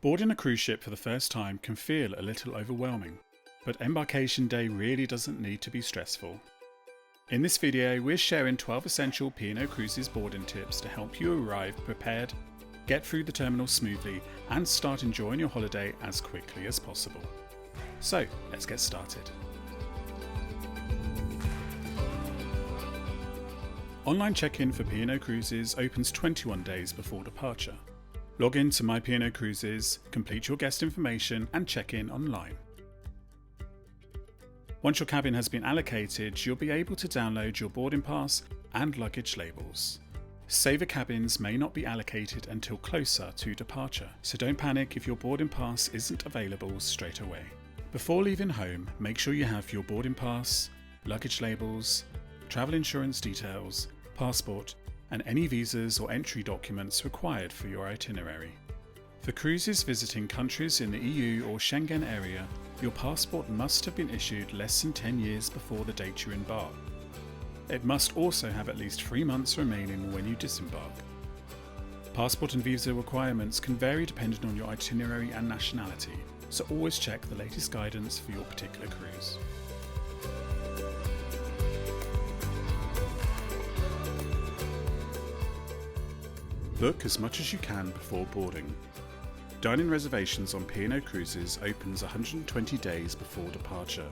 Boarding a cruise ship for the first time can feel a little overwhelming, but Embarkation Day really doesn't need to be stressful. In this video, we're sharing 12 essential P&O Cruises boarding tips to help you arrive prepared, get through the terminal smoothly, and start enjoying your holiday as quickly as possible. So, let's get started. Online check-in for P&O Cruises opens 21 days before departure. Log in to My P&O Cruises, complete your guest information and check in online. Once your cabin has been allocated, you'll be able to download your boarding pass and luggage labels. Saver cabins may not be allocated until closer to departure, so don't panic if your boarding pass isn't available straight away. Before leaving home, make sure you have your boarding pass, luggage labels, travel insurance details, passport, and any visas or entry documents required for your itinerary. For cruises visiting countries in the EU or Schengen area, your passport must have been issued less than 10 years before the date you embark. It must also have at least 3 months remaining when you disembark. Passport and visa requirements can vary depending on your itinerary and nationality, so always check the latest guidance for your particular cruise. Book as much as you can before boarding. Dining reservations on P&O Cruises opens 120 days before departure.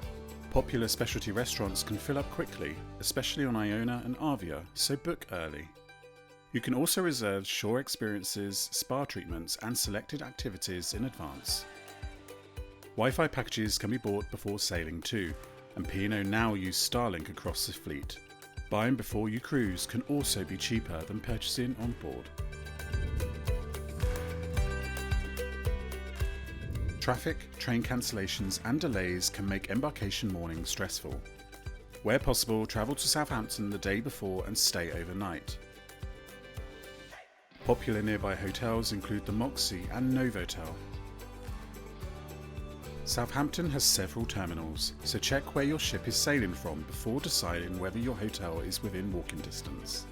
Popular specialty restaurants can fill up quickly, especially on Iona and Avia, so book early. You can also reserve shore experiences, spa treatments and selected activities in advance. Wi-Fi packages can be bought before sailing too, and P&O now use Starlink across the fleet. Buying before you cruise can also be cheaper than purchasing on board. Traffic, train cancellations and delays can make embarkation mornings stressful. Where possible, travel to Southampton the day before and stay overnight. Popular nearby hotels include the Moxie and Novotel. Southampton has several terminals, so check where your ship is sailing from before deciding whether your hotel is within walking distance.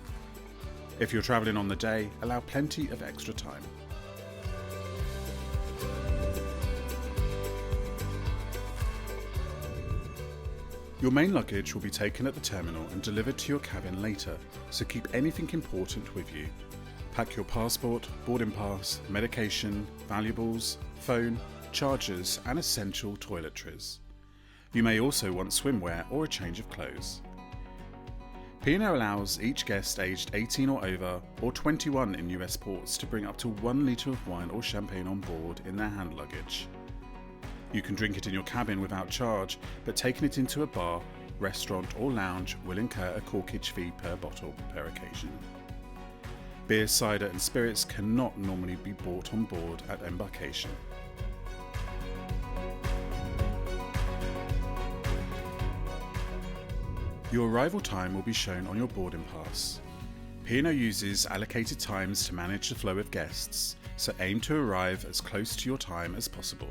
If you're travelling on the day, allow plenty of extra time. Your main luggage will be taken at the terminal and delivered to your cabin later, so keep anything important with you. Pack your passport, boarding pass, medication, valuables, phone, chargers and essential toiletries. You may also want swimwear or a change of clothes. P&O allows each guest aged 18 or over or 21 in US ports to bring up to 1 litre of wine or champagne on board in their hand luggage. You can drink it in your cabin without charge, but taking it into a bar, restaurant or lounge will incur a corkage fee per bottle per occasion. Beer, cider and spirits cannot normally be bought on board at embarkation. Your arrival time will be shown on your boarding pass. P&O uses allocated times to manage the flow of guests, so aim to arrive as close to your time as possible.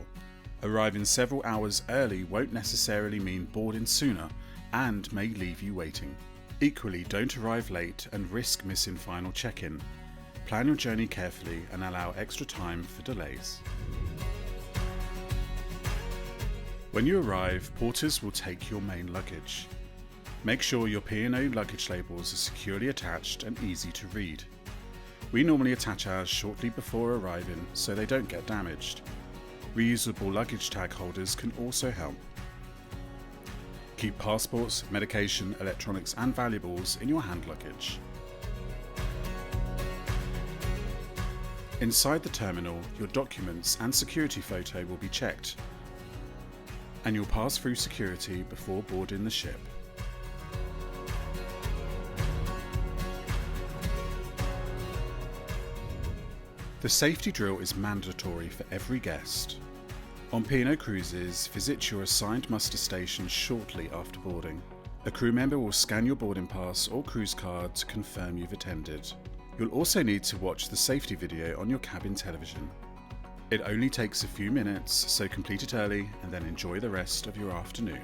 Arriving several hours early won't necessarily mean boarding sooner and may leave you waiting. Equally, don't arrive late and risk missing final check-in. Plan your journey carefully and allow extra time for delays. When you arrive, porters will take your main luggage. Make sure your P&O luggage labels are securely attached and easy to read. We normally attach ours shortly before arriving so they don't get damaged. Reusable luggage tag holders can also help. Keep passports, medication, electronics and valuables in your hand luggage. Inside the terminal, your documents and security photo will be checked, and you'll pass through security before boarding the ship. The safety drill is mandatory for every guest. On P&O Cruises, visit your assigned muster station shortly after boarding. A crew member will scan your boarding pass or cruise card to confirm you've attended. You'll also need to watch the safety video on your cabin television. It only takes a few minutes, so complete it early and then enjoy the rest of your afternoon.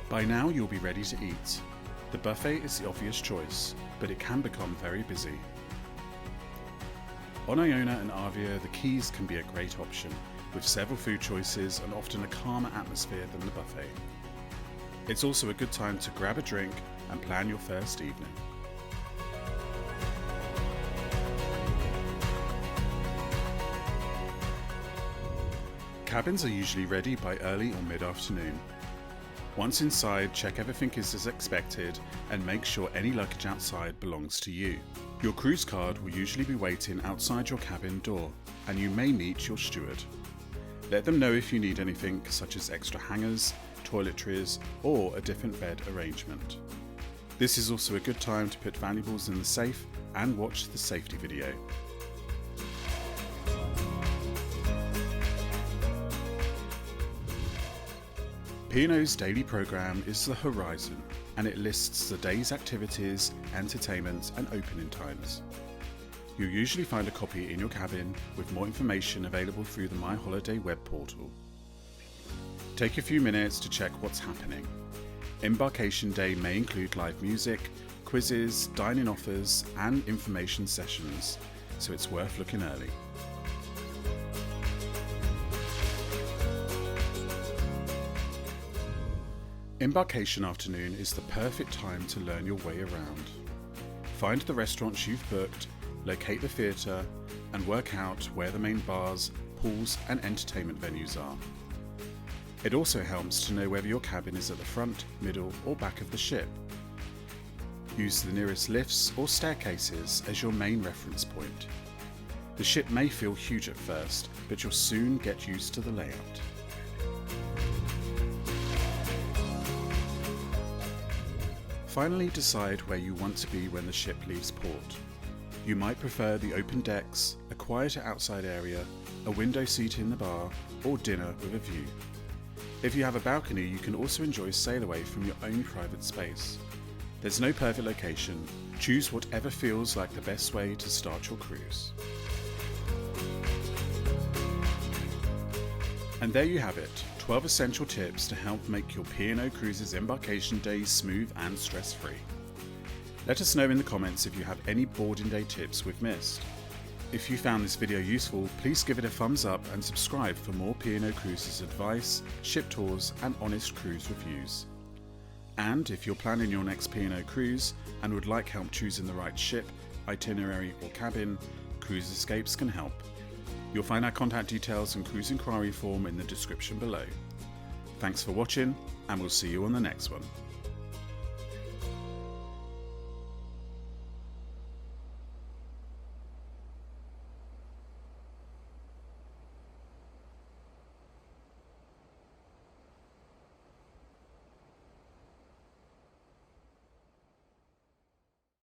By now you'll be ready to eat. The buffet is the obvious choice, but it can become very busy. On Iona and Avia, the Keys can be a great option, with several food choices and often a calmer atmosphere than the buffet. It's also a good time to grab a drink and plan your first evening. Cabins are usually ready by early or mid-afternoon. Once inside, check everything is as expected and make sure any luggage outside belongs to you. Your cruise card will usually be waiting outside your cabin door, and you may meet your steward. Let them know if you need anything such as extra hangers, toiletries, or a different bed arrangement. This is also a good time to put valuables in the safe and watch the safety video. P&O's daily programme is the Horizon, and it lists the day's activities, entertainment and opening times. You'll usually find a copy in your cabin with more information available through the My Holiday web portal. Take a few minutes to check what's happening. Embarkation Day may include live music, quizzes, dining offers and information sessions, so it's worth looking early. Embarkation afternoon is the perfect time to learn your way around. Find the restaurants you've booked, locate the theatre, and work out where the main bars, pools and entertainment venues are. It also helps to know whether your cabin is at the front, middle or back of the ship. Use the nearest lifts or staircases as your main reference point. The ship may feel huge at first, but you'll soon get used to the layout. Finally, decide where you want to be when the ship leaves port. You might prefer the open decks, a quieter outside area, a window seat in the bar, or dinner with a view. If you have a balcony, you can also enjoy sail away from your own private space. There's no perfect location. Choose whatever feels like the best way to start your cruise. And there you have it, 12 essential tips to help make your P&O Cruises embarkation days smooth and stress-free. Let us know in the comments if you have any boarding day tips we've missed. If you found this video useful, please give it a thumbs up and subscribe for more P&O Cruises advice, ship tours and honest cruise reviews. And if you're planning your next P&O cruise and would like help choosing the right ship, itinerary or cabin, Cruise Escapes can help. You'll find our contact details and cruise inquiry form in the description below. Thanks for watching, and we'll see you on the next one.